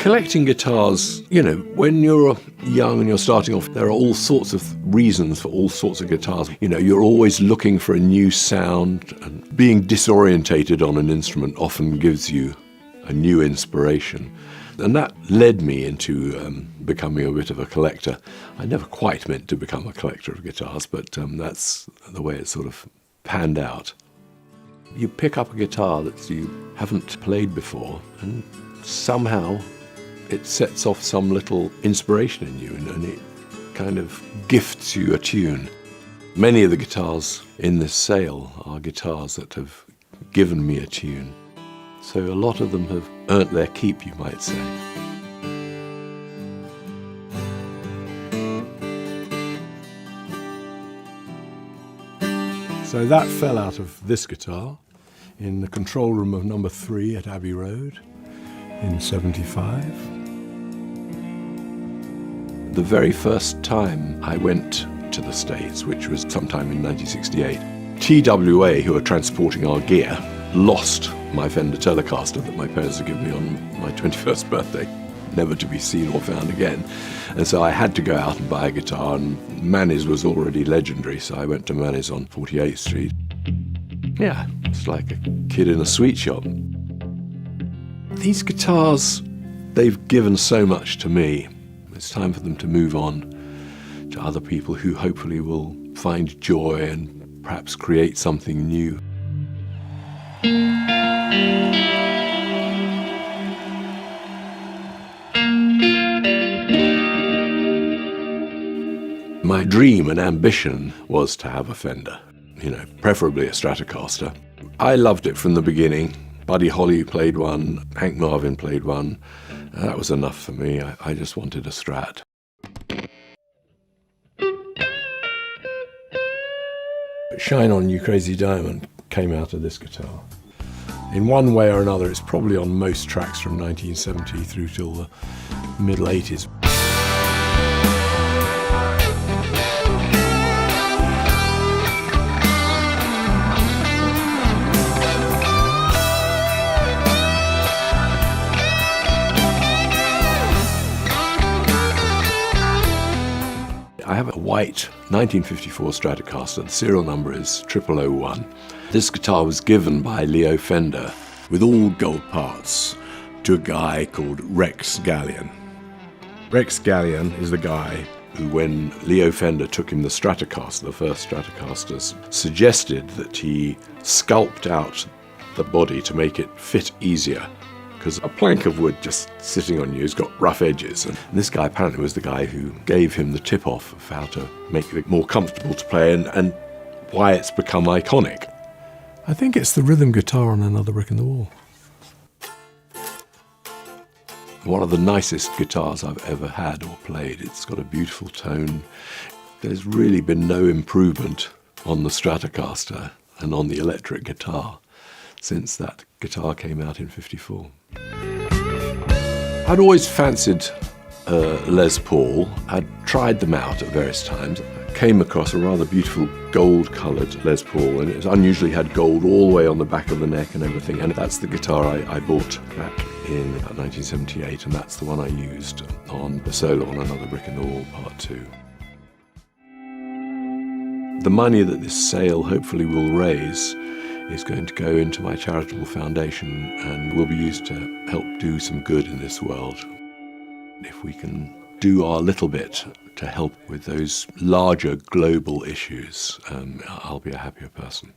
Collecting guitars, when you're young and you're starting off, there are all sorts of reasons for all sorts of guitars. You're always looking for a new sound, and being disorientated on an instrument often gives you a new inspiration. And that led me into becoming a bit of a collector. I never quite meant to become a collector of guitars, but that's the way it sort of panned out. You pick up a guitar that you haven't played before, and somehow it sets off some little inspiration in you, and it kind of gifts you a tune. Many of the guitars in this sale are guitars that have given me a tune. So a lot of them have earned their keep, you might say. So that fell out of this guitar in the control room of number 3 at Abbey Road in '75. The very first time I went to the States, which was sometime in 1968, TWA, who were transporting our gear, lost my Fender Stratocaster that my parents had given me on my 21st birthday, never to be seen or found again. And so I had to go out and buy a guitar, and Manny's was already legendary, so I went to Manny's on 48th Street. Yeah, it's like a kid in a sweet shop. These guitars, they've given so much to me. It's time for them to move on to other people who hopefully will find joy and perhaps create something new. My dream and ambition was to have a Fender, preferably a Stratocaster. I loved it from the beginning. Buddy Holly played one, Hank Marvin played one. That was enough for me. I just wanted a Strat. Shine On You Crazy Diamond came out of this guitar. In one way or another, it's probably on most tracks from 1970 through till the middle 80s. I have a white 1954 Stratocaster. The serial number is 0001. This guitar was given by Leo Fender with all gold parts to a guy called Rex Gallion. Rex Gallion is the guy who, when Leo Fender took him the Stratocaster, the first Stratocasters, suggested that he sculpt out the body to make it fit easier. Because a plank of wood just sitting on you has got rough edges. And this guy apparently was the guy who gave him the tip-off of how to make it more comfortable to play and why it's become iconic. I think it's the rhythm guitar on Another Brick in the Wall. One of the nicest guitars I've ever had or played. It's got a beautiful tone. There's really been no improvement on the Stratocaster and on the electric guitar since that guitar came out in '54. I'd always fancied Les Paul. I'd tried them out at various times. I came across a rather beautiful gold-coloured Les Paul, and it unusually had gold all the way on the back of the neck and everything, and that's the guitar I bought back in 1978, and that's the one I used on the solo on Another Brick in the Wall Part 2. The money that this sale hopefully will raise is going to go into my charitable foundation and will be used to help do some good in this world. If we can do our little bit to help with those larger global issues, I'll be a happier person.